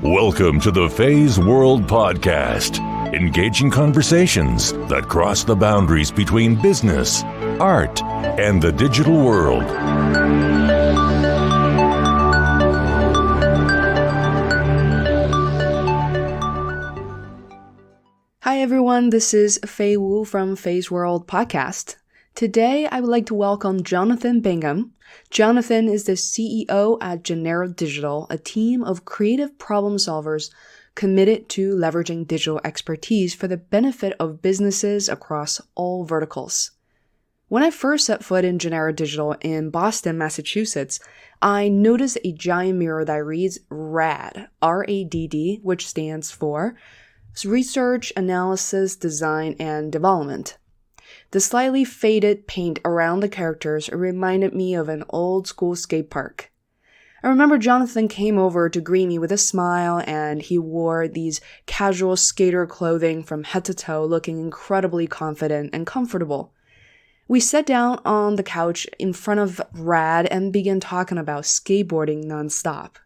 Welcome to the Feisworld Podcast, engaging conversations that cross the boundaries between business, art, and the digital world. Hi everyone, this is Fei Wu from Feisworld Podcast. Today, I would like to welcome Jonathan Bingham. Jonathan is the CEO at Janeiro Digital, a team of creative problem solvers committed to leveraging digital expertise for the benefit of businesses across all verticals. When I first set foot in Janeiro Digital in Boston, Massachusetts, I noticed a giant mural that reads RADD, R-A-D-D, which stands for Research, Analysis, Design, and Development. The slightly faded paint around the characters reminded me of an old-school skatepark. I remember Jonathan came over to greet me with a smile, and he wore these casual skater clothing from head to toe, looking incredibly confident and comfortable. We sat down on the couch in front of RADD and began talking about skateboarding nonstop.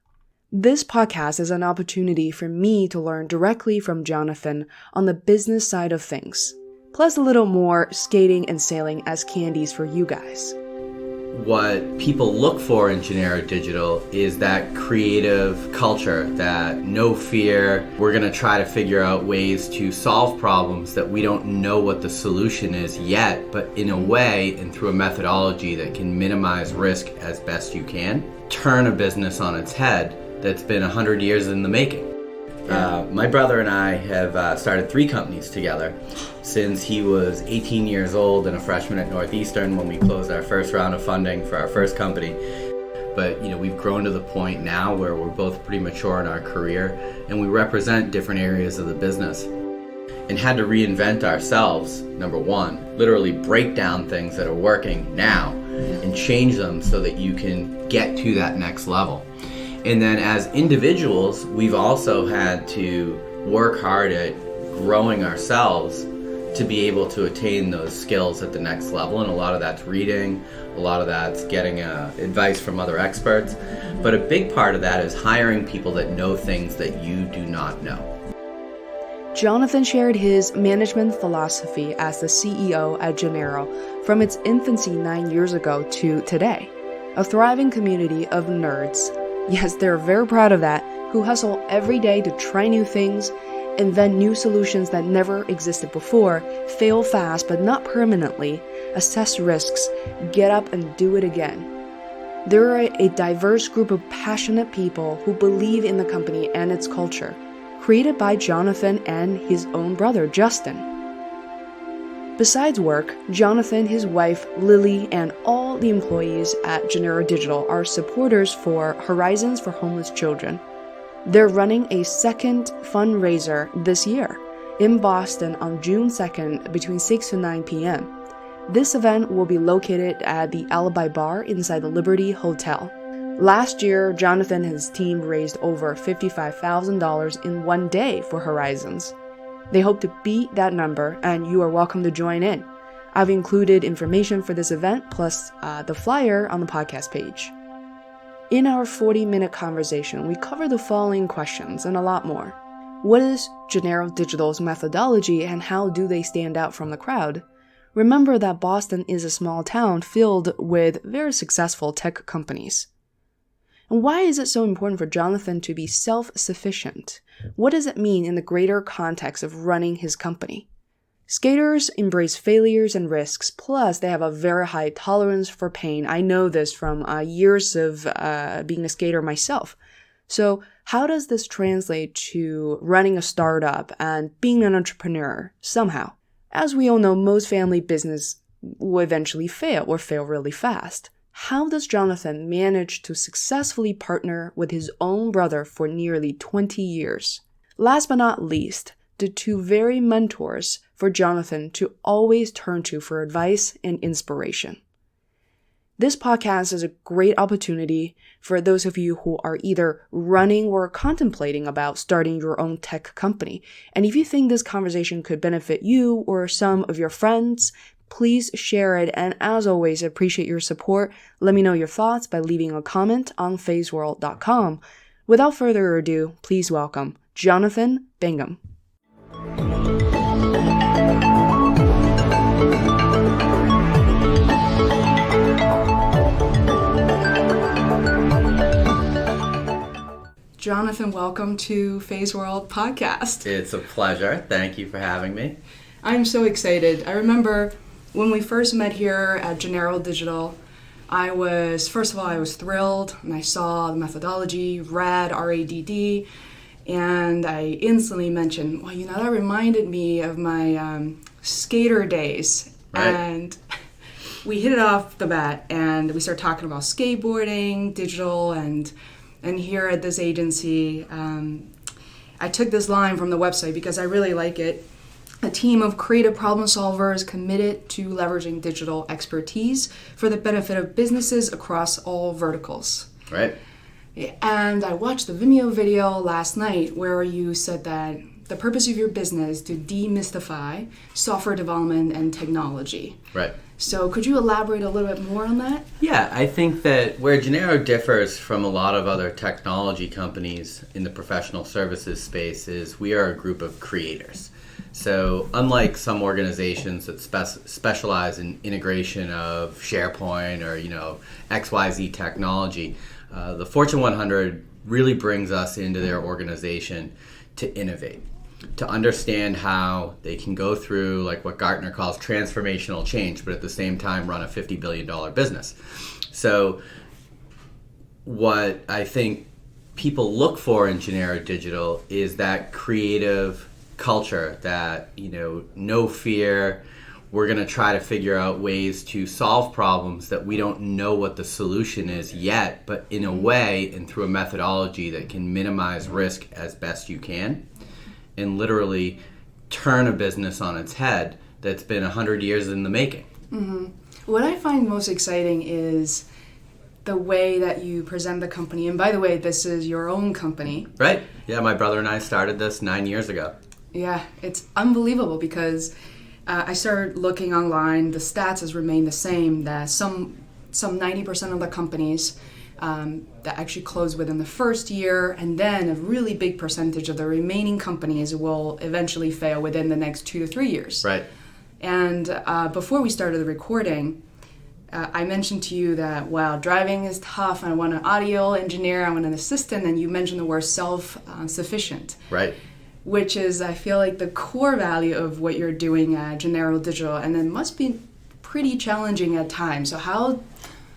This podcast is an opportunity for me to learn directly from Jonathan on the business side of things. Plus a little more skating and sailing as candies for you guys. What people look for in Janeiro Digital is that creative culture, that no fear. We're going to try to figure out ways to solve problems that we don't know what the solution is yet, but in a way and through a methodology that can minimize risk as best you can. Turn a business on its head that's been 100 years in the making. My brother and I have started 3 companies together since he was 18 years old and a freshman at Northeastern when we closed our first round of funding for our first company. But we've grown to the point now where we're both pretty mature in our career and we represent different areas of the business and had to reinvent ourselves. Number one, literally break down things that are working now and change them so that you can get to that next level. And then as individuals, we've also had to work hard at growing ourselves to be able to attain those skills at the next level. And a lot of that's reading, a lot of that's getting advice from other experts. But a big part of that is hiring people that know things that you do not know. Jonathan shared his management philosophy as the CEO at Janeiro from its infancy 9 years ago to today, a thriving community of nerds. Yes, they're very proud of that, who hustle every day to try new things, invent new solutions that never existed before, fail fast but not permanently, assess risks, get up and do it again. They're a diverse group of passionate people who believe in the company and its culture, created by Jonathan and his own brother, Justin. Besides work, Jonathan, his wife, Lily, and all the employees at Janeiro Digital are supporters for Horizons for Homeless Children. They're running a second fundraiser this year in Boston on June 2nd between 6 to 9 p.m. This event will be located at the Alibi Bar inside the Liberty Hotel. Last year, Jonathan and his team raised over $55,000 in one day for Horizons. They hope to beat that number, and you are welcome to join in. I've included information for this event, plus the flyer on the podcast page. In our 40-minute conversation, we cover the following questions and a lot more. What is Janeiro Digital's methodology, and how do they stand out from the crowd? Remember that Boston is a small town filled with very successful tech companies. And why is it so important for Jonathan to be self-sufficient? What does it mean in the greater context of running his company? Skaters embrace failures and risks, plus they have a very high tolerance for pain. I know this from years of being a skater myself. So how does this translate to running a startup and being an entrepreneur somehow? As we all know, most family business will eventually fail or fail really fast. How does Jonathan manage to successfully partner with his own brother for nearly 20 years? Last but not least, the 2 very mentors for Jonathan to always turn to for advice and inspiration. This podcast is a great opportunity for those of you who are either running or contemplating about starting your own tech company. And if you think this conversation could benefit you or some of your friends, please share it, and as always, I appreciate your support. Let me know your thoughts by leaving a comment on feisworld.com. Without further ado, please welcome Jonathan Bingham. Jonathan, welcome to Feisworld Podcast. It's a pleasure. Thank you for having me. I'm so excited. I remember when we first met here at Janeiro Digital, I was thrilled, and I saw the methodology, RADD, and I instantly mentioned, well, that reminded me of my skater days. Right. And we hit it off the bat, and we started talking about skateboarding, digital, and here at this agency, I took this line from the website because I really like it. A team of creative problem solvers committed to leveraging digital expertise for the benefit of businesses across all verticals. Right. And I watched the Vimeo video last night where you said that the purpose of your business is to demystify software development and technology. Right. So could you elaborate a little bit more on that? Yeah, I think that where Janeiro differs from a lot of other technology companies in the professional services space is we are a group of creators. So unlike some organizations that specialize in integration of SharePoint or XYZ technology, the Fortune 100 really brings us into their organization to innovate, to understand how they can go through like what Gartner calls transformational change, but at the same time run a $50 billion business. So what I think people look for in Janeiro Digital is that creative culture, that no fear, we're going to try to figure out ways to solve problems that we don't know what the solution is yet, but in a way and through a methodology that can minimize risk as best you can and literally turn a business on its head that's been 100 years in the making. Mm-hmm. What I find most exciting is the way that you present the company. And by the way, this is your own company. Right. Yeah, my brother and I started this 9 years ago. Yeah, it's unbelievable because I started looking online. The stats has remained the same, that some 90% of the companies that actually close within the first year, and then a really big percentage of the remaining companies will eventually fail within the next 2 to 3 years. Right. And before we started the recording, I mentioned to you that, wow, driving is tough. I want an audio engineer, I want an assistant, and you mentioned the word self-sufficient. Right. Which is, I feel like, the core value of what you're doing at Janeiro Digital, and it must be pretty challenging at times. So how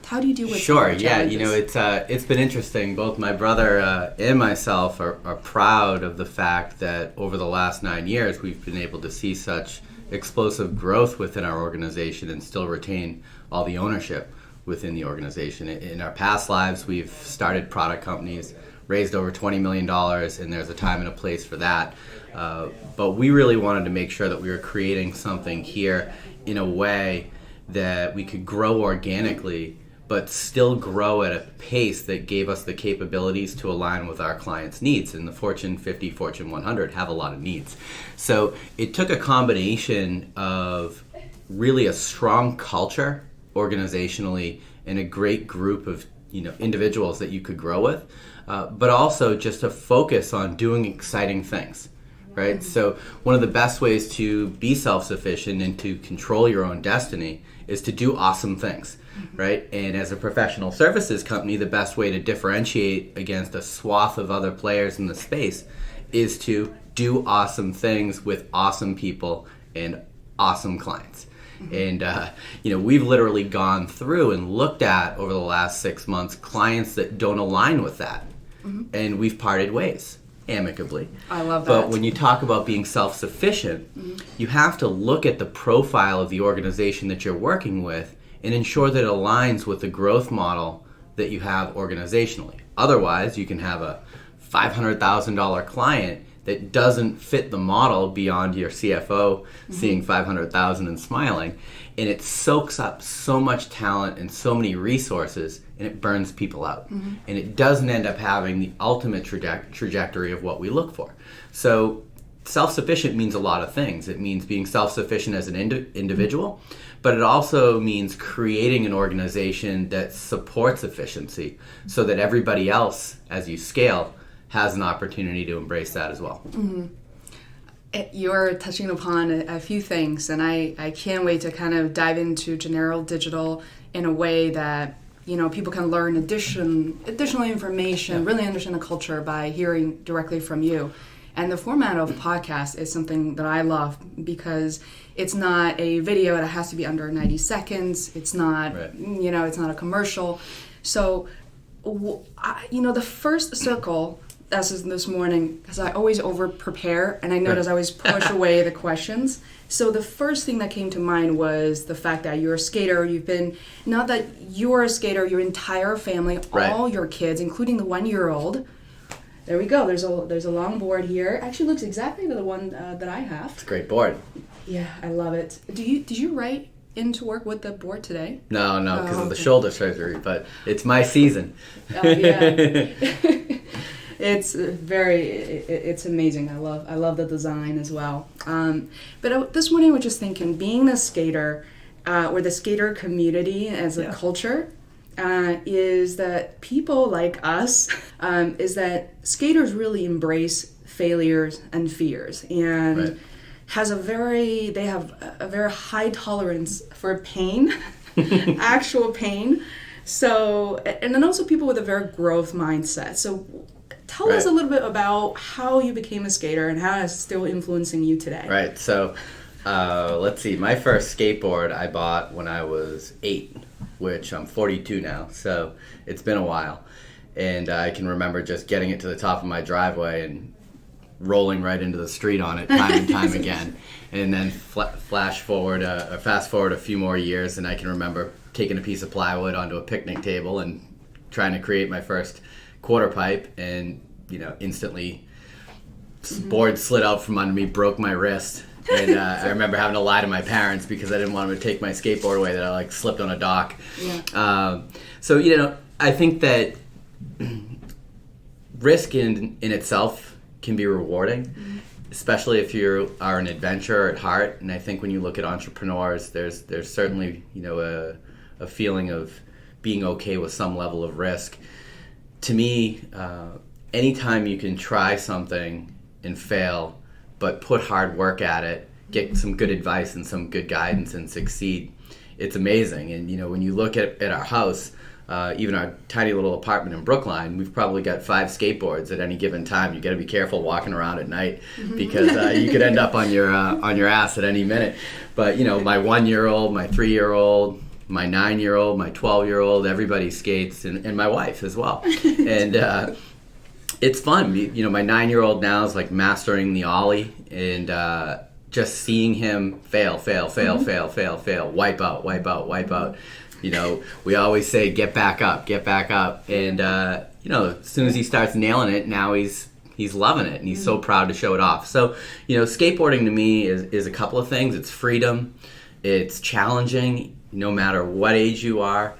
do you deal with Sure, yeah, challenges? it's been interesting. Both my brother and myself are proud of the fact that over the last 9 years we've been able to see such explosive growth within our organization and still retain all the ownership within the organization. In our past lives, we've started product companies, raised over $20 million, and there's a time and a place for that. But we really wanted to make sure that we were creating something here in a way that we could grow organically, but still grow at a pace that gave us the capabilities to align with our clients' needs. And the Fortune 50, Fortune 100 have a lot of needs. So it took a combination of really a strong culture organizationally and a great group of individuals that you could grow with, but also just a focus on doing exciting things, right? So one of the best ways to be self-sufficient and to control your own destiny is to do awesome things, right? And as a professional services company, the best way to differentiate against a swath of other players in the space is to do awesome things with awesome people and awesome clients. And, we've literally gone through and looked at over the last 6 months clients that don't align with that. And we've parted ways amicably. I love that. But when you talk about being self-sufficient, you have to look at the profile of the organization that you're working with and ensure that it aligns with the growth model that you have organizationally. Otherwise, you can have a $500,000 client that doesn't fit the model beyond your CFO seeing 500,000 and smiling, and it soaks up so much talent and so many resources, and it burns people out. And it doesn't end up having the ultimate trajectory of what we look for. So self-sufficient means a lot of things. It means being self-sufficient as an individual, but it also means creating an organization that supports efficiency so that everybody else, as you scale, has an opportunity to embrace that as well. You're touching upon a few things, and I can't wait to kind of dive into Janeiro Digital in a way that people can learn additional information, really understand the culture by hearing directly from you. And the format of podcast is something that I love because it's not a video that has to be under 90 seconds. It's not, it's not a commercial. So, the first circle, as is this morning, because I always over-prepare, and I notice I always push away the questions. So the first thing that came to mind was the fact that you're a skater. You've been, not that you're a skater, your entire family, all your kids, including the 1-year-old. There we go. There's a long board here. Actually looks exactly the one that I have. It's a great board. Yeah, I love it. Did you write into work with the board today? No, because of the shoulder surgery, but it's my season. Yeah. It's amazing. I love the design as well. But this morning I was just thinking, being a skater, or the skater community as a culture, is that people like us, is that skaters really embrace failures and fears, and they have a very high tolerance for pain, actual pain. So, and then also people with a very growth mindset. So tell us a little bit about how you became a skater and how it's still influencing you today. Right. So, let's see. My first skateboard I bought when I was 8, which I'm 42 now. So it's been a while. And I can remember just getting it to the top of my driveway and rolling right into the street on it time and time again. And then fast forward a few more years, and I can remember taking a piece of plywood onto a picnic table and trying to create my first quarter pipe, and instantly board slid out from under me, broke my wrist, and I remember having to lie to my parents because I didn't want them to take my skateboard away, that I slipped on a dock. So I think that risk in itself can be rewarding, especially if you are an adventurer at heart. And I think when you look at entrepreneurs, there's certainly a feeling of being okay with some level of risk. To me, anytime you can try something and fail, but put hard work at it, get some good advice and some good guidance and succeed, it's amazing. And when you look at our house, even our tiny little apartment in Brookline, we've probably got 5 skateboards at any given time. You got to be careful walking around at night because you could end up on your ass at any minute. But my 1-year-old, my 3-year-old, my 9-year-old, my 12-year-old, everybody skates, and my wife as well. And it's fun. My 9-year-old now is mastering the ollie, and just seeing him fail, wipe out. We always say, get back up. And, as soon as he starts nailing it, now he's loving it, and he's so proud to show it off. So, skateboarding to me is a couple of things. It's freedom. It's challenging, no matter what age you are.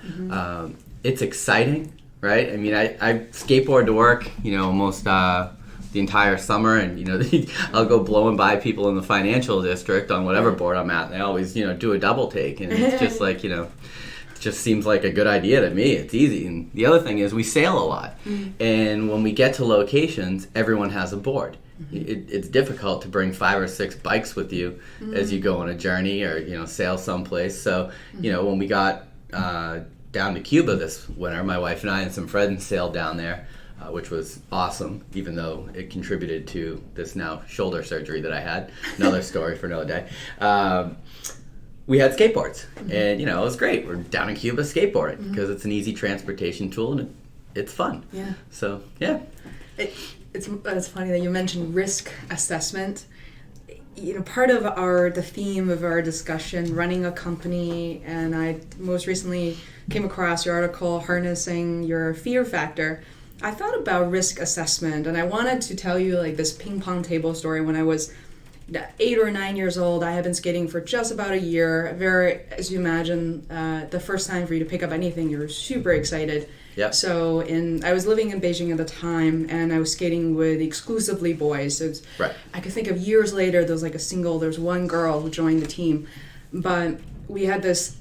It's exciting, right? I mean, I skateboard to work, almost the entire summer, and I'll go blowing by people in the financial district on whatever board I'm at, and they always do a double take, and it's just it just seems like a good idea to me. It's easy. And the other thing is we sail a lot, and when we get to locations, everyone has a board. It's difficult to bring 5 or 6 bikes with you as you go on a journey or sail someplace. So when we got down to Cuba this winter, my wife and I and some friends sailed down there, which was awesome, even though it contributed to this now shoulder surgery that I had. Another story for another day. We had skateboards, and it was great. We're down in Cuba skateboarding because it's an easy transportation tool, and it's fun. Yeah. So yeah. It's funny that you mentioned risk assessment. Part of the theme of our discussion, running a company, and I most recently came across your article, Harnessing Your Fear Factor. I thought about risk assessment, and I wanted to tell you this ping pong table story. When I was 8 or 9 years old, I had been skating for just about a year. As you imagine, the first time for you to pick up anything, you're super excited. Yeah. So I was living in Beijing at the time, and I was skating with exclusively boys. So Right. I could think of years later, there was one girl who joined the team. But we had this,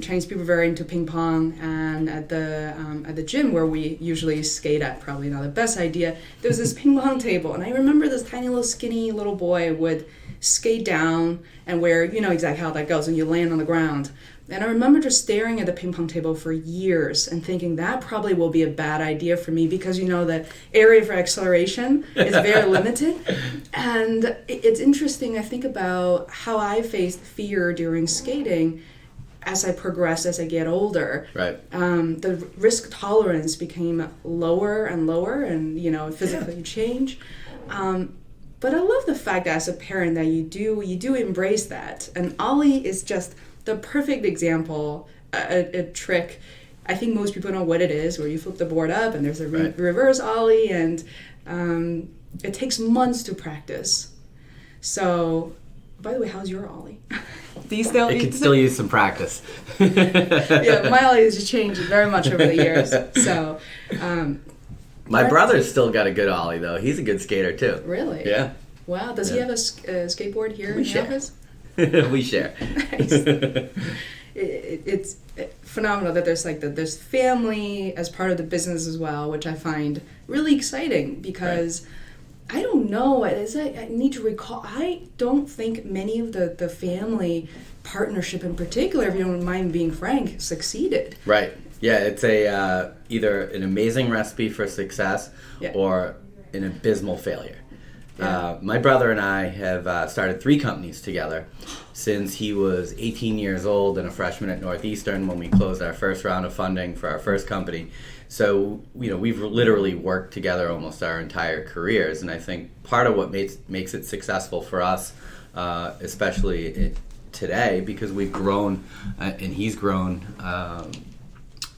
Chinese people were very into ping pong, and at the gym where we usually skate at, probably not the best idea, there was this ping pong table. And I remember this tiny little skinny little boy would skate down, and where, you know exactly how that goes, and you land on the ground. And I remember just staring at the ping pong table for years and thinking that probably will be a bad idea for me because, the area for acceleration is very limited. And it's interesting, I think about how I faced fear during skating as I progress, as I get older. Right. The risk tolerance became lower and lower, and, physically change. But I love the fact that as a parent that you do embrace that. And Ollie is just the perfect example, a trick. I think most people know what it is, where you flip the board up and there's a reverse Ollie, and it takes months to practice. So, by the way, how's your Ollie? It could still use some practice. Yeah, my Ollie has changed very much over the years. So, my brother's still got a good Ollie, though. He's a good skater, too. Really? Yeah. Wow. Does he have a skateboard here in the office? We share. Nice. It's phenomenal that there's family as part of the business as well, which I find really exciting because I don't know. I need to recall. I don't think many of the family partnership in particular, if you don't mind being frank, succeeded. Right. Yeah, it's either an amazing recipe for success or an abysmal failure. Yeah. My brother and I have started 3 companies together since he was 18 years old and a freshman at Northeastern when we closed our first round of funding for our first company. So, we've literally worked together almost our entire careers, and I think part of what makes it successful for us, especially today, because we've grown and he's grown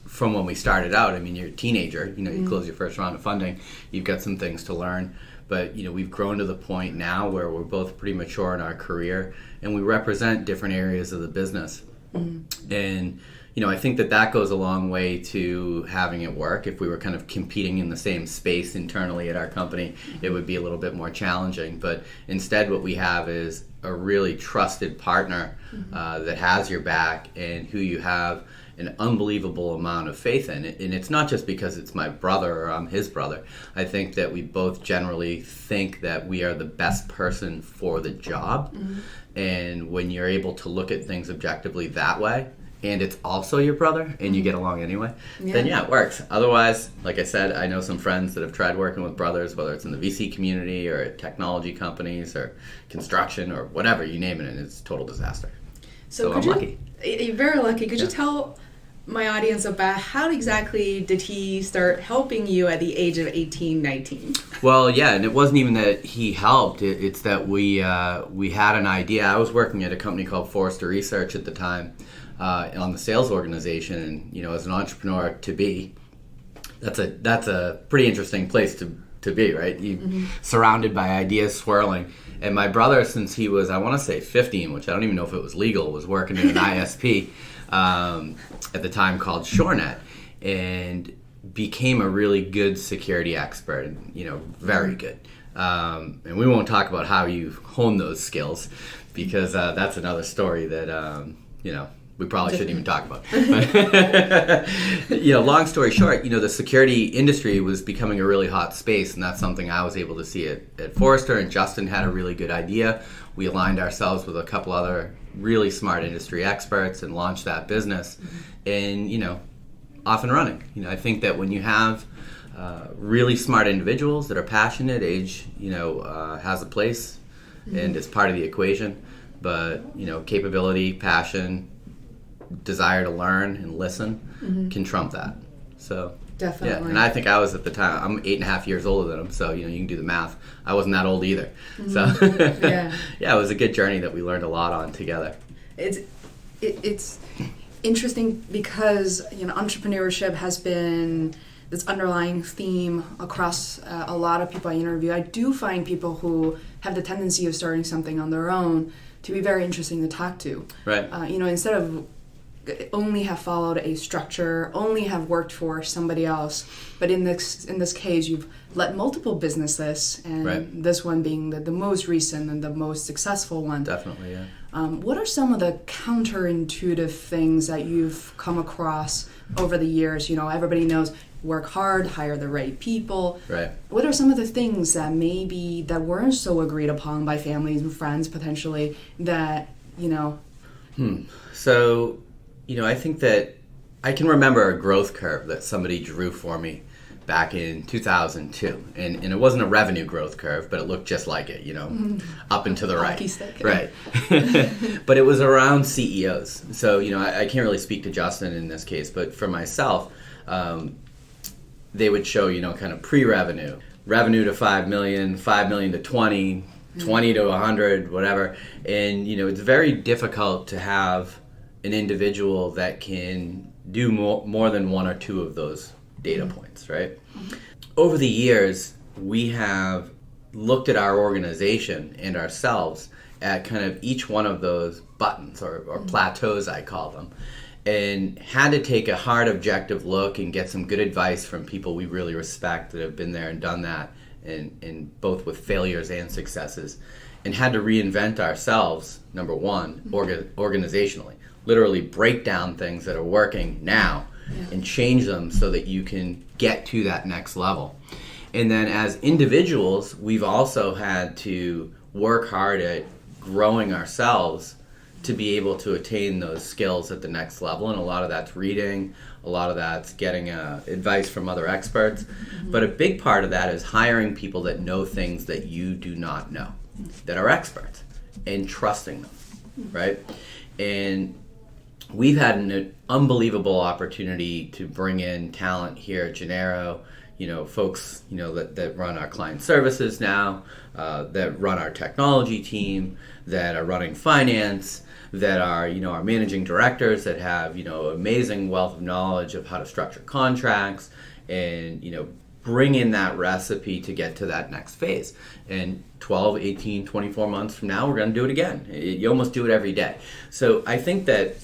from when we started out. I mean, you're a teenager, you close your first round of funding, you've got some things to learn. But, we've grown to the point now where we're both pretty mature in our career and we represent different areas of the business. Mm-hmm. And, I think that goes a long way to having it work. If we were kind of competing in the same space internally at our company, it would be a little bit more challenging. But instead what we have is a really trusted partner that has your back and who you have an unbelievable amount of faith in. And it's not just because it's my brother or I'm his brother. I think that we both generally think that we are the best person for the job. Mm-hmm. And when you're able to look at things objectively that way, and it's also your brother, and you get along anyway, then it works. Otherwise, like I said, I know some friends that have tried working with brothers, whether it's in the VC community or at technology companies or construction or whatever, you name it, and it's a total disaster. So I'm lucky. You're very lucky. Could you tell my audience about how exactly did he start helping you at the age of 18, 19? Well, yeah, and it wasn't even that he helped. It's that we had an idea. I was working at a company called Forrester Research at the time on the sales organization, and as an entrepreneur to be, that's a pretty interesting place to be, right? You surrounded by ideas swirling. And my brother, since he was, I want to say 15, which I don't even know if it was legal, was working in an ISP at the time called ShoreNet, and became a really good security expert, and, very good. And we won't talk about how you hone those skills because that's another story that, we probably shouldn't even talk about. But, long story short, the security industry was becoming a really hot space, and that's something I was able to see at Forrester, and Justin had a really good idea. We aligned ourselves with a couple other really smart industry experts and launched that business, and, off and running. I think that when you have really smart individuals that are passionate, age, has a place and is part of the equation, but, capability, passion, desire to learn and listen can trump that. So definitely. Yeah, and I think I was at the time, I'm 8.5 years older than him, so you can do the math. I wasn't that old either. So yeah, it was a good journey that we learned a lot on together. It's interesting because entrepreneurship has been this underlying theme across a lot of people I interview. I do find people who have the tendency of starting something on their own to be very interesting to talk to. Right. Instead of only have followed a structure, only have worked for somebody else. But in this case, you've led multiple businesses, and this one being the most recent and the most successful one. Definitely, yeah. What are some of the counterintuitive things that you've come across over the years? Everybody knows work hard, hire the right people. Right. What are some of the things that weren't so agreed upon by families and friends potentially that, So, I think that I can remember a growth curve that somebody drew for me back in 2002. And it wasn't a revenue growth curve, but it looked just like it, up and to the right. Hockey stick. Right. But it was around CEOs. So, I can't really speak to Justin in this case, but for myself, they would show, kind of pre-revenue, revenue to 5 million, 5 million to 20, 20 to 100, whatever. And, it's very difficult to have an individual that can do more than one or two of those data points, right? Over the years, we have looked at our organization and ourselves at kind of each one of those buttons or plateaus, I call them, and had to take a hard objective look and get some good advice from people we really respect that have been there and done that, and both with failures and successes, and had to reinvent ourselves, number one, organizationally. Literally break down things that are working now and change them so that you can get to that next level. And then as individuals, we've also had to work hard at growing ourselves to be able to attain those skills at the next level. And a lot of that's reading, a lot of that's getting advice from other experts. But a big part of that is hiring people that know things that you do not know, that are experts, and trusting them, right? And we've had an unbelievable opportunity to bring in talent here at Janeiro, folks, that run our client services now, that run our technology team, that are running finance, that are, our managing directors that have, amazing wealth of knowledge of how to structure contracts and, bring in that recipe to get to that next phase. And 12, 18, 24 months from now, we're going to do it again. You almost do it every day. So I think that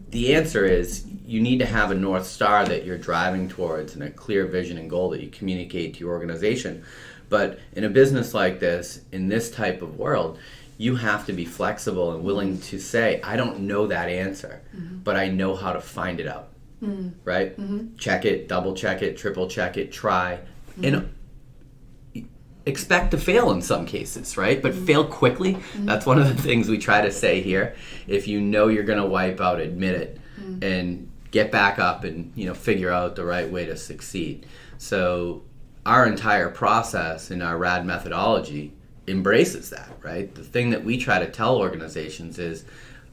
the answer is you need to have a North Star that you're driving towards and a clear vision and goal that you communicate to your organization. But in a business like this, in this type of world, you have to be flexible and willing to say, I don't know that answer, but I know how to find it out, right? Check it, double check it, triple check it, try, and expect to fail in some cases, right? But fail quickly. That's one of the things we try to say here. If you know you're going to wipe out, admit it and get back up and, figure out the right way to succeed. So our entire process in our RADD methodology embraces that, right? The thing that we try to tell organizations is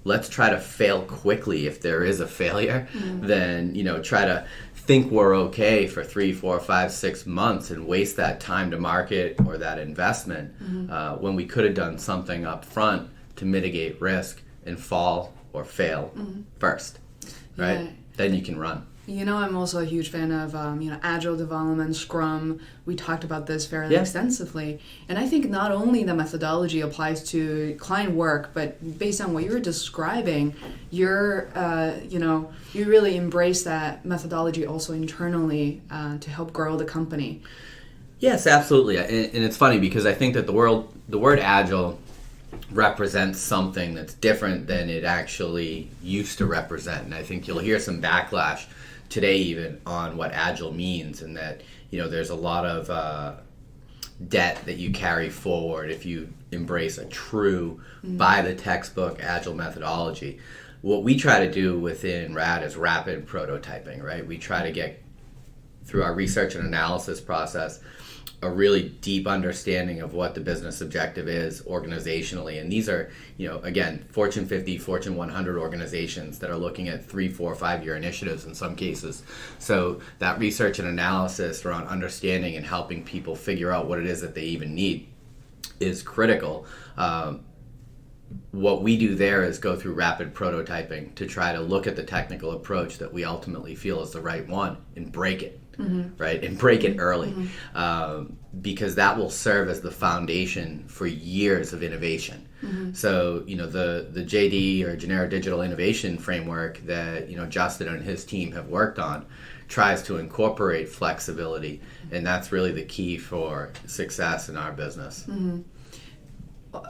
let's try to fail quickly if there is a failure, then, try to think we're okay for 3, 4, 5, 6 months and waste that time to market or that investment when we could have done something up front to mitigate risk and fall or fail first, right? Yeah. Then you can run. I'm also a huge fan of, agile development, Scrum. We talked about this fairly extensively. And I think not only the methodology applies to client work, but based on what you were describing, you really embrace that methodology also internally to help grow the company. Yes, absolutely. And it's funny because I think that the word agile represents something that's different than it actually used to represent. And I think you'll hear some backlash today even on what agile means, and that there's a lot of debt that you carry forward if you embrace a true by the textbook agile methodology. What we try to do within RADD is rapid prototyping, right? We try to get through our research and analysis process a really deep understanding of what the business objective is organizationally. And these are, again, Fortune 50, Fortune 100 organizations that are looking at 3, 4, 5-year initiatives in some cases. So that research and analysis around understanding and helping people figure out what it is that they even need is critical. What we do there is go through rapid prototyping to try to look at the technical approach that we ultimately feel is the right one and break it. right? And break it early, because that will serve as the foundation for years of innovation. So, the JD or Janeiro Digital Innovation Framework that, Justin and his team have worked on tries to incorporate flexibility, and that's really the key for success in our business.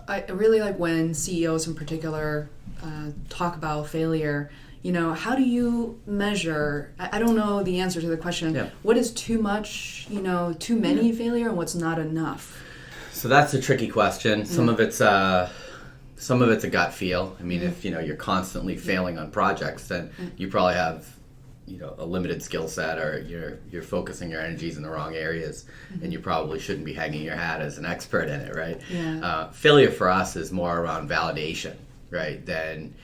I really like when CEOs in particular talk about failure. How do you measure? I don't know the answer to the question. Yeah. What is too much, too many failure, and what's not enough? So that's a tricky question. Some of it's a gut feel. I mean, if you're constantly failing on projects, then you probably have a limited skill set, or you're focusing your energies in the wrong areas, and you probably shouldn't be hanging your hat as an expert in it, right? Yeah. Failure for us is more around validation, right, than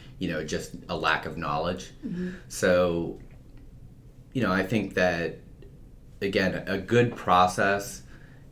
just a lack of knowledge. So I think that, again, a good process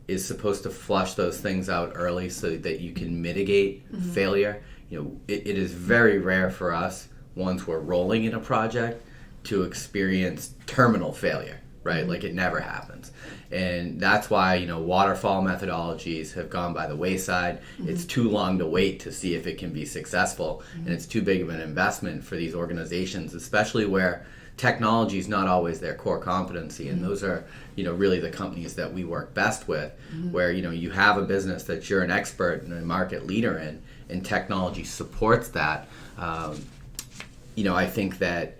is supposed to flush those things out early so that you can mitigate failure. It is very rare for us, once we're rolling in a project, to experience terminal failure, right? Like, it never happens. And that's why, waterfall methodologies have gone by the wayside. It's too long to wait to see if it can be successful. And it's too big of an investment for these organizations, especially where technology is not always their core competency. And those are, really the companies that we work best with, where, you have a business that you're an expert and a market leader in, and technology supports that. I think that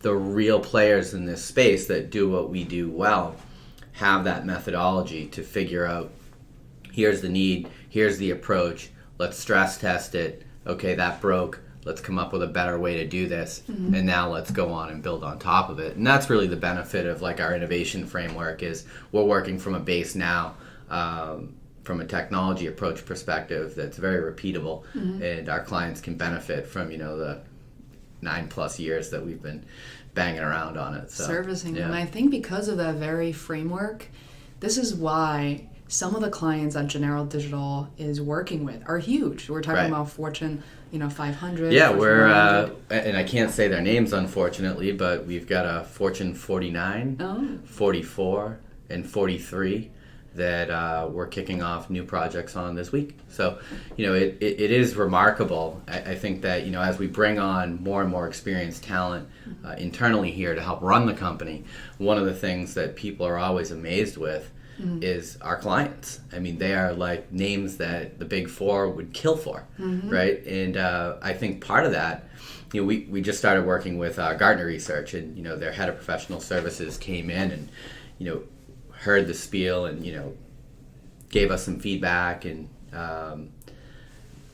the real players in this space that do what we do well have that methodology to figure out, here's the need, here's the approach, let's stress test it, okay, that broke, let's come up with a better way to do this, and now let's go on and build on top of it. And that's really the benefit of our innovation framework, is we're working from a base now, from a technology approach perspective that's very repeatable, and our clients can benefit from the 9+ years that we've been banging around on it. So, servicing them. And I think because of that very framework, this is why some of the clients that Janeiro Digital is working with are huge. We're talking about Fortune 500. Yeah, Fortune we're 100. and I can't say their names, unfortunately, but we've got a Fortune 49, 44, and 43 that we're kicking off new projects on this week. So, it is remarkable. I think that, as we bring on more and more experienced talent internally here to help run the company, one of the things that people are always amazed with is our clients. I mean, they are like names that the Big Four would kill for, right? And I think part of that, we just started working with Gartner Research, and, their head of professional services came in and, heard the spiel and gave us some feedback. And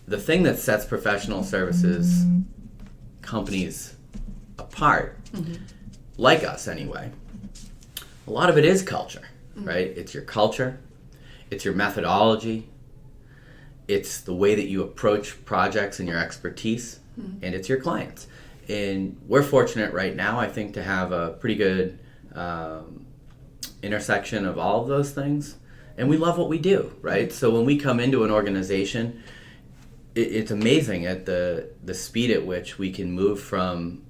the thing that sets professional services companies apart, like us anyway, a lot of it is culture, right? It's your culture, it's your methodology, it's the way that you approach projects and your expertise, and it's your clients. And we're fortunate right now, I think, to have a pretty good intersection of all of those things, and we love what we do, right? So when we come into an organization, it's amazing at the speed at which we can move from,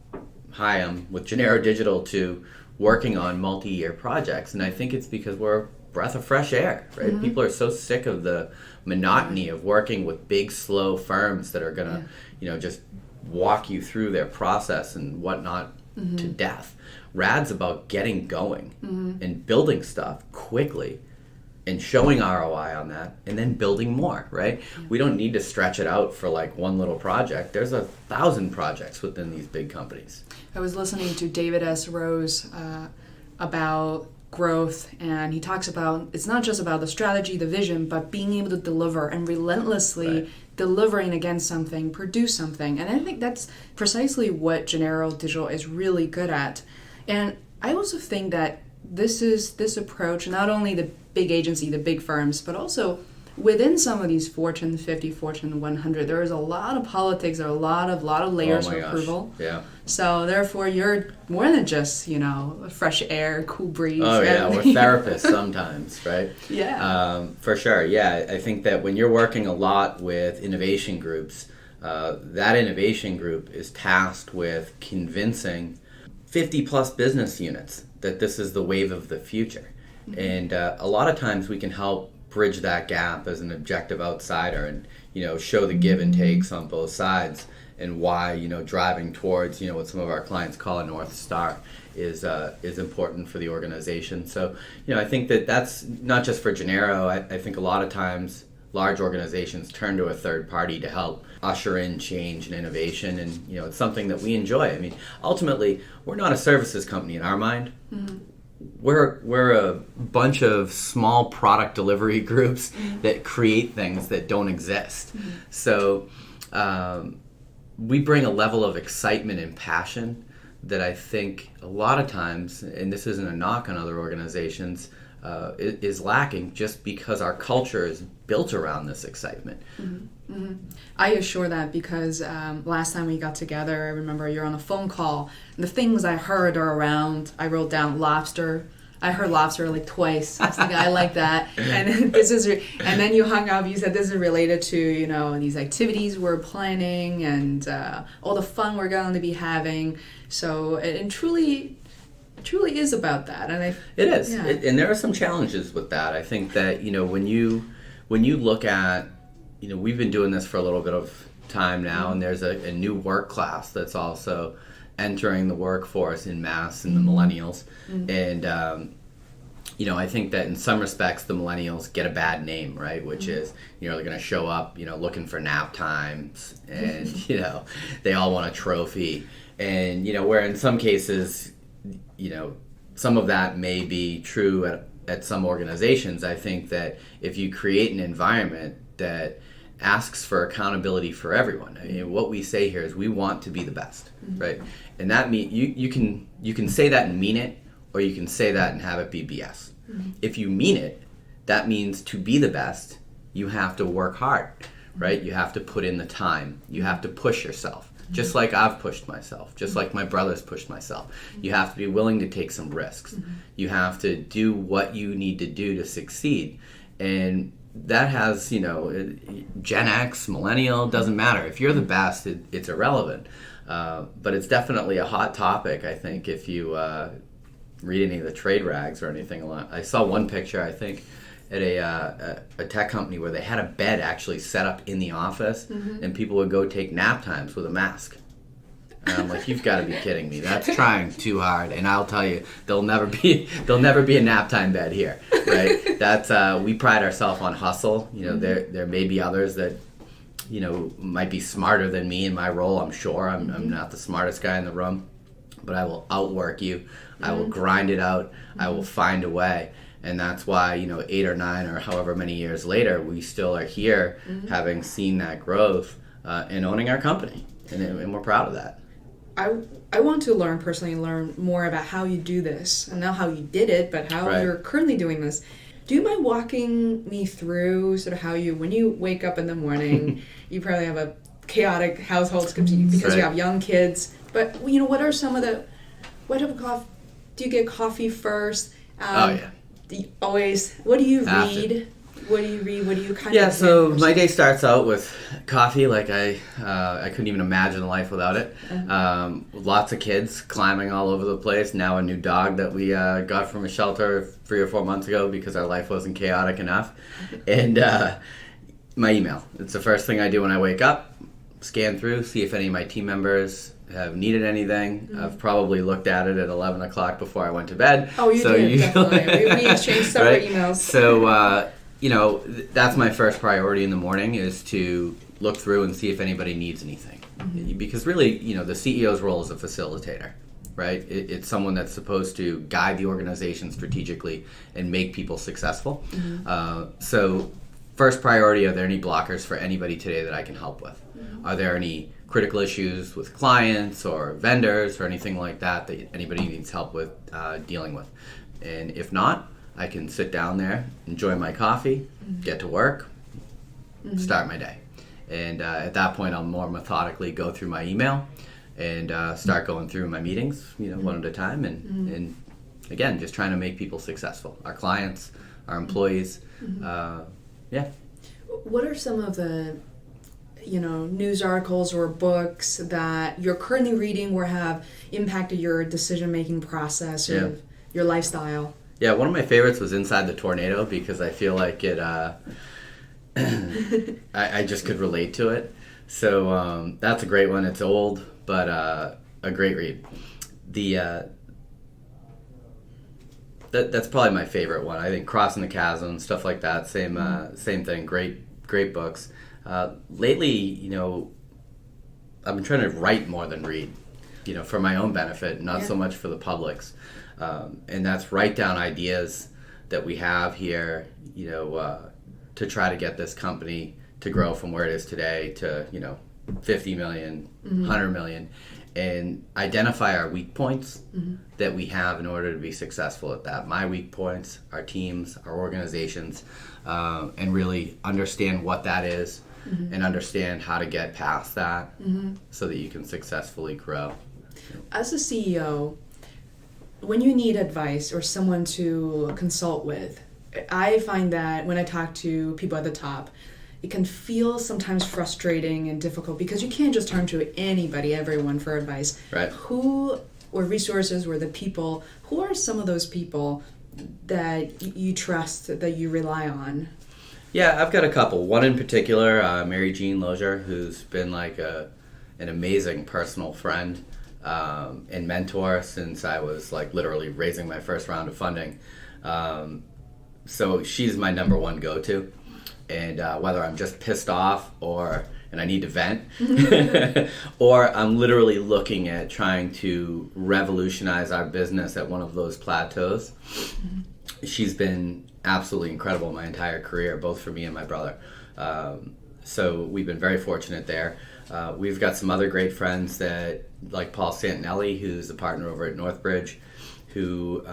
hi, I'm with Janeiro Digital, to working on multi-year projects. And I think it's because we're a breath of fresh air, right? People are so sick of the monotony of working with big, slow firms that are gonna, just walk you through their process and whatnot to death. RADD's about getting going and building stuff quickly and showing ROI on that, and then building more, right? We don't need to stretch it out for one little project. There's 1,000 projects within these big companies. I was listening to David S. Rose about growth, and he talks about it's not just about the strategy, the vision, but being able to deliver and relentlessly delivering against something, produce something. And I think that's precisely what Janeiro Digital is really good at. And I also think that this approach, not only the big agency, the big firms, but also within some of these Fortune 50, Fortune 100, there is a lot of politics, there are a lot of layers of approval. Yeah. So therefore, you're more than just, fresh air, cool breeze. Oh, yeah, we're therapists sometimes, right? Yeah. For sure, yeah. I think that when you're working a lot with innovation groups, that innovation group is tasked with convincing 50+ business units that this is the wave of the future. And a lot of times we can help bridge that gap as an objective outsider and, show the give and takes on both sides, and why, driving towards, what some of our clients call a North Star is important for the organization. So, I think that's not just for Janeiro. I think a lot of times large organizations turn to a third party to help usher in change and innovation, and, it's something that we enjoy. I mean, ultimately, we're not a services company in our mind. We're a bunch of small product delivery groups that create things that don't exist. So we bring a level of excitement and passion that I think a lot of times, and this isn't a knock on other organizations, is lacking just because our culture is built around this excitement. I assure that because last time we got together, I remember you're on a phone call, and the things I heard are around, I wrote down lobster. I heard lobster like twice. I was thinking, I like that. And and then you hung up. You said this is related to these activities we're planning and all the fun we're going to be having. So and truly is about that. And it is. Yeah. And there are some challenges with that. I think that when you look at we've been doing this for a little bit of time now, and there's a new work class that's also entering the workforce in mass, in the millennials. And I think that in some respects the millennials get a bad name, right? Which is they're going to show up looking for nap times, and they all want a trophy, and where in some cases some of that may be true at some organizations. I think that if you create an environment that asks for accountability for everyone, I mean, what we say here is we want to be the best, right? And that means you can say that and mean it, or you can say that and have it be BS. If you mean it, that means to be the best, you have to work hard, right? You have to put in the time. You have to push yourself. Just like I've pushed myself, just like my brother's pushed myself. You have to be willing to take some risks. You have to do what you need to do to succeed. And that has, Gen X, millennial, doesn't matter. If you're the best, it's irrelevant. But it's definitely a hot topic, I think, if you read any of the trade rags or anything. I saw one picture, I think, at a tech company where they had a bed actually set up in the office, and people would go take nap times with a mask. And I'm like, you've got to be kidding me. That's trying too hard. And I'll tell you, there'll never be a nap time bed here, right? That's we pride ourselves on hustle. There may be others that might be smarter than me in my role. I'm sure I'm not the smartest guy in the room, but I will outwork you. I will grind it out. I will find a way. And that's why, 8 or 9 or however many years later, we still are here having seen that growth and owning our company. And we're proud of that. I want to learn more about how you do this, and not how you did it, but how you're currently doing this. Do you mind walking me through sort of how when you wake up in the morning, you probably have a chaotic household because you have young kids, but what are some of what type of coffee? Do you get coffee first? Always. What do you read? What do you read? What do you kind of... Yeah, so my day starts out with coffee. Like I couldn't even imagine life without it. Lots of kids climbing all over the place. Now a new dog that we got from a shelter 3 or 4 months ago because our life wasn't chaotic enough. And my email. It's the first thing I do when I wake up. Scan through, see if any of my team members have needed anything. I've probably looked at it at 11 o'clock before I went to bed. Oh, you did, definitely. We exchanged several emails. So, that's my first priority in the morning, is to look through and see if anybody needs anything. Because really, the CEO's role is a facilitator, right? It's someone that's supposed to guide the organization strategically and make people successful. So first priority, are there any blockers for anybody today that I can help with? Are there any critical issues with clients or vendors or anything like that anybody needs help with dealing with? And if not, I can sit down there, enjoy my coffee, get to work, start my day. And at that point, I'll more methodically go through my email and start going through my meetings, one at a time. And again, just trying to make people successful. Our clients, our employees, What are some of the news articles or books that you're currently reading or have impacted your decision-making process? your lifestyle. Yeah, one of my favorites was Inside the Tornado because I feel like it, I just could relate to it. So that's a great one. It's old, but a great read. That's probably my favorite one. I think Crossing the Chasm, stuff like that, same thing. Great books. Lately, I've been trying to write more than read, for my own benefit, not so much for the public's. And that's write down ideas that we have here, to try to get this company to grow from where it is today to, 50 million, 100 million, and identify our weak points that we have in order to be successful at that. My weak points, our teams, our organizations, and really understand what that is and understand how to get past that so that you can successfully grow. As a CEO, when you need advice or someone to consult with, I find that when I talk to people at the top, it can feel sometimes frustrating and difficult because you can't just turn to everyone for advice. Right. Who or resources or the people, who are some of those people that you trust, that you rely on? Yeah, I've got a couple. One in particular, Mary Jean Lozier, who's been like an amazing personal friend and mentor since I was like literally raising my first round of funding. So she's my number one go-to. And whether I'm just pissed off and I need to vent, or I'm literally looking at trying to revolutionize our business at one of those plateaus, she's been absolutely incredible my entire career, both for me and my brother. So we've been very fortunate there. We've got some other great friends like Paul Santinelli, who's a partner over at Northbridge, who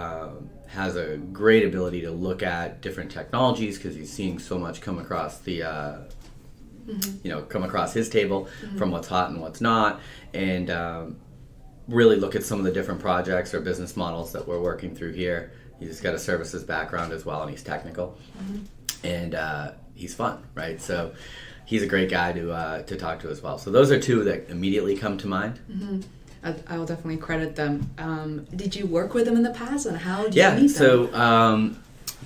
has a great ability to look at different technologies because he's seeing so much come across come across his table from what's hot and what's not, and really look at some of the different projects or business models that we're working through here. He's got a services background as well, and he's technical, and he's fun, right? So he's a great guy to talk to as well. So those are two that immediately come to mind. I will definitely credit them. Did you work with them in the past, and how did you meet them? So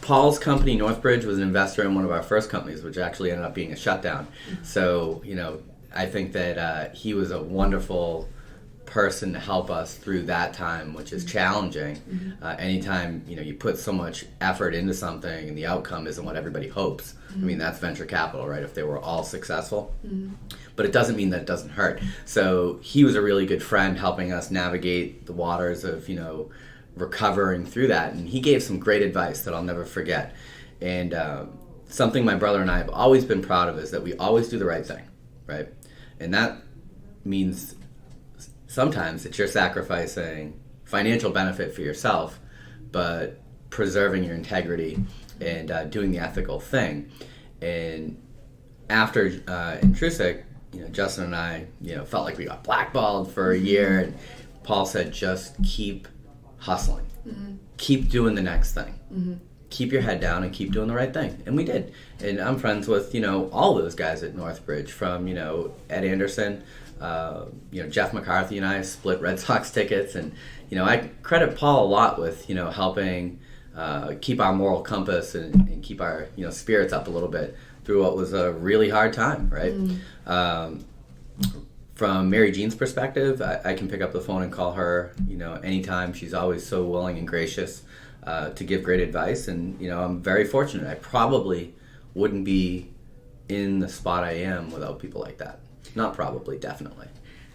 Paul's company, Northbridge, was an investor in one of our first companies, which actually ended up being a shutdown. So, I think that he was a wonderful person to help us through that time, which is challenging. Anytime, you put so much effort into something and the outcome isn't what everybody hopes. I mean, that's venture capital, right? If they were all successful. But it doesn't mean that it doesn't hurt. So he was a really good friend helping us navigate the waters of, recovering through that. And he gave some great advice that I'll never forget. And something my brother and I have always been proud of is that we always do the right thing, right? And that means sometimes that you're sacrificing financial benefit for yourself, but preserving your integrity and doing the ethical thing. And after Intrusic, Justin and I, felt like we got blackballed for a year, and Paul said, just keep hustling. Keep doing the next thing. Keep your head down and keep doing the right thing. And we did. And I'm friends with, all those guys at Northbridge, from, Ed Anderson, Jeff McCarthy and I split Red Sox tickets. And, I credit Paul a lot with, helping keep our moral compass and keep our, spirits up a little bit through what was a really hard time, right? From Mary Jean's perspective, I can pick up the phone and call her, anytime. She's always so willing and gracious to give great advice. And, I'm very fortunate. I probably wouldn't be in the spot I am without people like that. Not probably, definitely.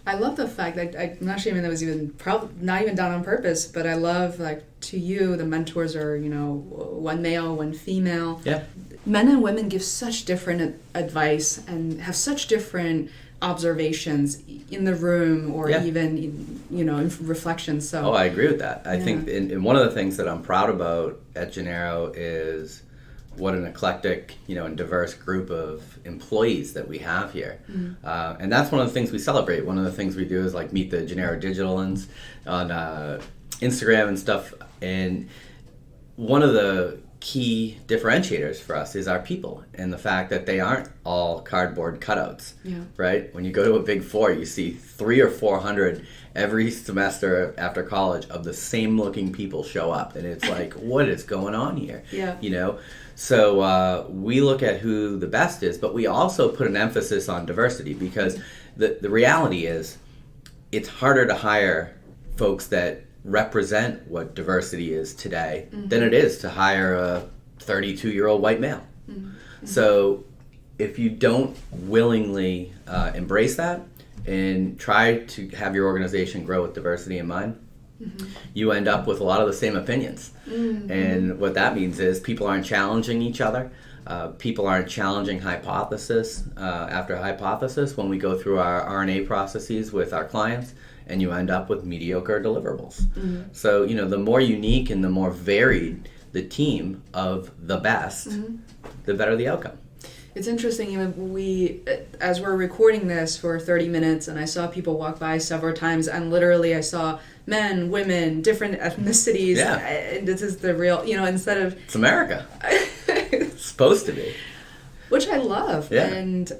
I love the fact that I'm not sure even that was even not even done on purpose, but I love, to you, the mentors are, one male, one female. Yeah. Men and women give such different advice and have such different observations in the room or even, in reflections. So. Oh, I agree with that. I think and one of the things that I'm proud about at Janeiro is what an eclectic, and diverse group of employees that we have here. And that's one of the things we celebrate. One of the things we do is meet the Janeiro Digitalans on Instagram and stuff. And one of the key differentiators for us is our people and the fact that they aren't all cardboard cutouts, right? When you go to a Big Four, you see 300 or 400 every semester after college of the same looking people show up, and it's like, what is going on here? You know? So we look at who the best is, but we also put an emphasis on diversity, because the reality is it's harder to hire folks that represent what diversity is today than it is to hire a 32-year-old white male. So if you don't willingly embrace that and try to have your organization grow with diversity in mind, you end up with a lot of the same opinions. And what that means is people aren't challenging each other. People aren't challenging hypothesis after hypothesis when we go through our RNA processes with our clients, and you end up with mediocre deliverables. So, you know, the more unique and the more varied the team of the best, the better the outcome. It's interesting, you know, as we're recording this for 30 minutes, and I saw people walk by several times, and literally I saw men, women, different ethnicities, and this is the real, you know, instead of... It's America. It's supposed to be. Which I love, and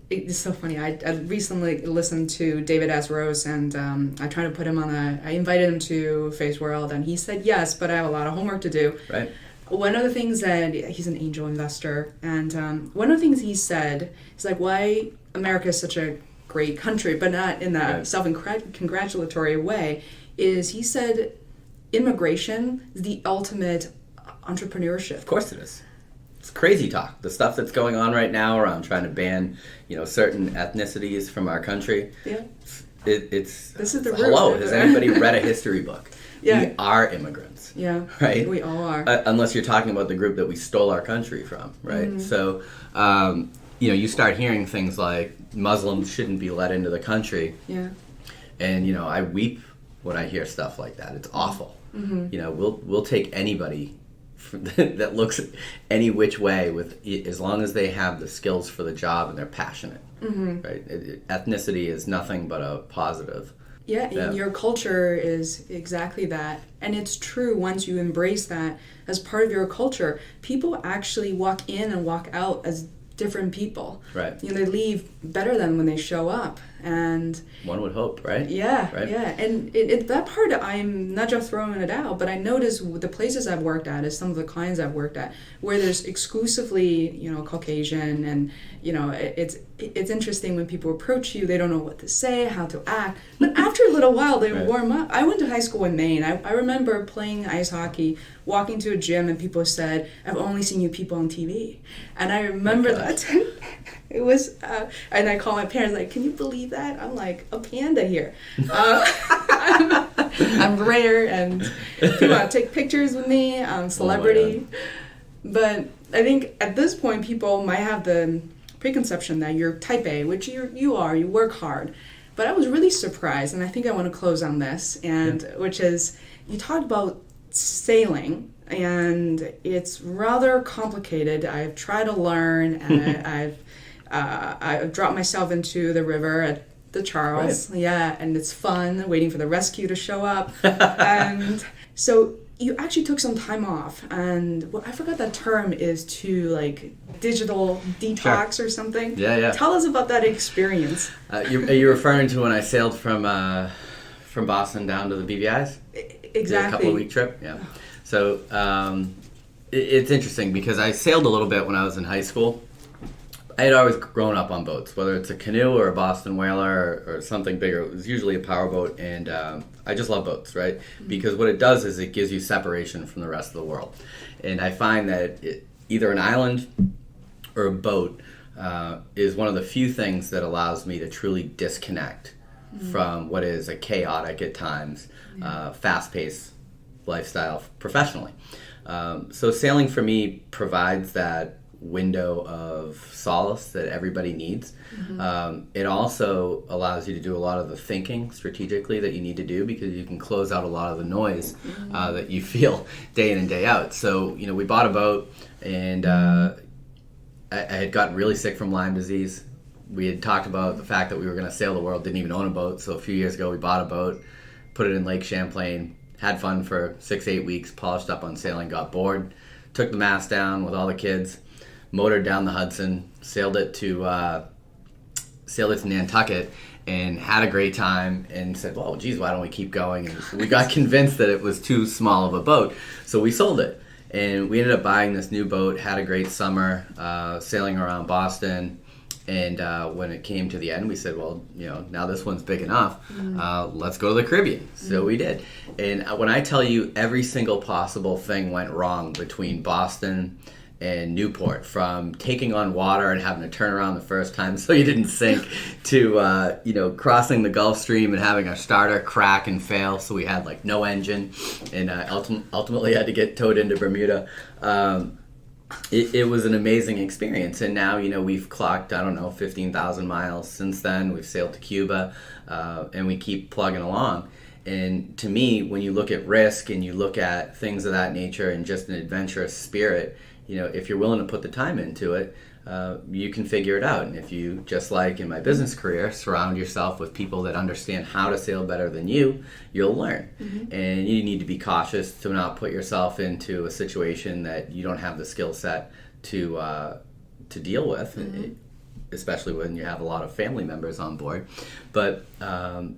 it's so funny. I recently listened to David S. Rose, and I tried to put him on I invited him to Feisworld, and he said yes, but I have a lot of homework to do. Right. One of the things that, he's an angel investor, and one of the things he said is like, why America is such a great country, but not in that self-congratulatory way, is he said immigration is the ultimate entrepreneurship. Of course it is. It's crazy talk. The stuff that's going on right now around trying to ban, you know, certain ethnicities from our country. Yeah. This is the hello. Has anybody read a history book? Yeah. We are immigrants. Yeah. Right? We all are. Unless you're talking about the group that we stole our country from, right? So, you know, you start hearing things like Muslims shouldn't be let into the country. Yeah. And, you know, I weep when I hear stuff like that. It's awful. You know, we'll take anybody that looks any which way with, as long as they have the skills for the job and they're passionate. Right? Ethnicity is nothing but a positive. Yeah, and your culture is exactly that. And it's true, once you embrace that as part of your culture, people actually walk in and walk out as different people. Right. You know, they leave better than when they show up. And one would hope, right? Yeah, right? Yeah. And that part, I'm not just throwing it out, but I notice the places I've worked at is some of the clients I've worked at where there's exclusively, you know, Caucasian, and, you know, it's interesting when people approach you, they don't know what to say, how to act. But after a little while, they warm up. I went to high school in Maine. I remember playing ice hockey, walking to a gym, and people said, "I've only seen you people on TV." And I remember that. It was, and I call my parents, like, "Can you believe that? I'm like a panda here." I'm rare, and people want to take pictures with me. I'm celebrity. But I think at this point, people might have the preconception that you're type A, which you are. You work hard. But I was really surprised, and I think I want to close on this, and which is, you talked about sailing, and it's rather complicated. I've tried to learn, and I've dropped myself into the river at the Charles. Right. Yeah, and it's fun waiting for the rescue to show up. And so you actually took some time off, and I forgot that term is, to like digital detox or something. Yeah. Tell us about that experience. Are you referring to when I sailed from Boston down to the BVI's? Exactly. A couple of week trip. Yeah. So it's interesting because I sailed a little bit when I was in high school. I had always grown up on boats, whether it's a canoe or a Boston whaler or something bigger. It was usually a powerboat, and I just love boats, right? Because what it does is it gives you separation from the rest of the world. And I find that either an island or a boat is one of the few things that allows me to truly disconnect from what is a chaotic at times, fast-paced lifestyle professionally. So sailing for me provides that window of solace that everybody needs. It also allows you to do a lot of the thinking strategically that you need to do, because you can close out a lot of the noise that you feel day in and day out. So, you know, we bought a boat, and I had gotten really sick from Lyme disease. We had talked about the fact that we were going to sail the world, didn't even own a boat. So a few years ago, we bought a boat, put it in Lake Champlain, had fun for 6-8 weeks, polished up on sailing, got bored, took the mast down with all the kids, motored down the Hudson, sailed it to Nantucket, and had a great time, and said, well, geez, why don't we keep going? And we got convinced that it was too small of a boat, so we sold it. And we ended up buying this new boat, had a great summer, sailing around Boston. And when it came to the end, we said, well, now this one's big enough. Let's go to the Caribbean. So we did. And when I tell you every single possible thing went wrong between Boston and Newport, from taking on water and having to turn around the first time so you didn't sink, to crossing the Gulf Stream and having our starter crack and fail, so we had like no engine, and ultimately had to get towed into Bermuda. It was an amazing experience, and now we've clocked 15,000 miles since then. We've sailed to Cuba, and we keep plugging along. And to me, when you look at risk and you look at things of that nature and just an adventurous spirit, if you're willing to put the time into it, you can figure it out. And if you, just like in my business career, surround yourself with people that understand how to sail better than you'll learn. And you need to be cautious to not put yourself into a situation that you don't have the skill set to deal with, especially when you have a lot of family members on board. But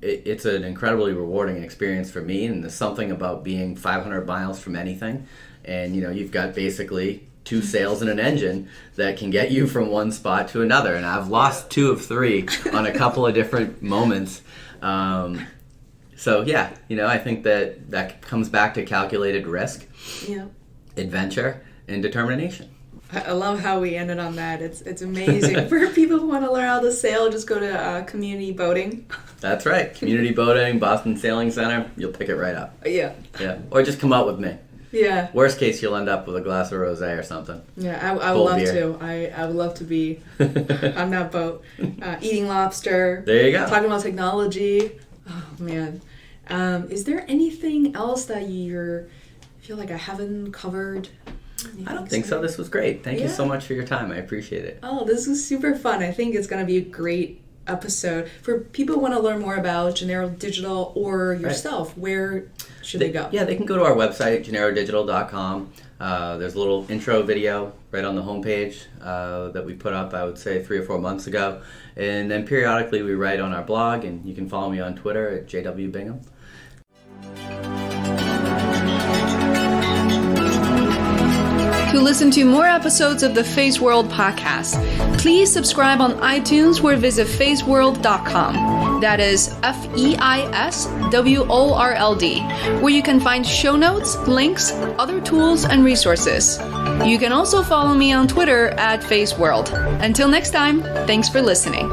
it's an incredibly rewarding experience for me, and there's something about being 500 miles from anything, and you've got basically 2 sails and an engine that can get you from one spot to another. And I've lost 2 of 3 on a couple of different moments. So yeah, I think that comes back to calculated risk, adventure, and determination. I love how we ended on that. It's amazing. For people who want to learn how to sail, just go to community boating. That's right. Community boating, Boston Sailing Center. You'll pick it right up. Yeah. Or just come out with me. Yeah. Worst case, you'll end up with a glass of rosé or something. Yeah, I would love to. I would love to be on that boat, eating lobster. There you go. Talking about technology. Oh man, is there anything else that you feel like I haven't covered? I don't think so. This was great. Thank you so much for your time. I appreciate it. Oh, this was super fun. I think it's gonna be a great episode for people who want to learn more about Janeiro Digital or yourself. Where should they go? Yeah, they can go to our website, JaneiroDigital.com. There's a little intro video right on the homepage that we put up, I would say, 3 or 4 months ago. And then periodically we write on our blog, and you can follow me on Twitter at JW Bingham. To listen to more episodes of the Feisworld podcast, please subscribe on iTunes or visit feisworld.com. That is FEISWORLD, where you can find show notes, links, other tools, and resources. You can also follow me on Twitter at Feisworld. Until next time, thanks for listening.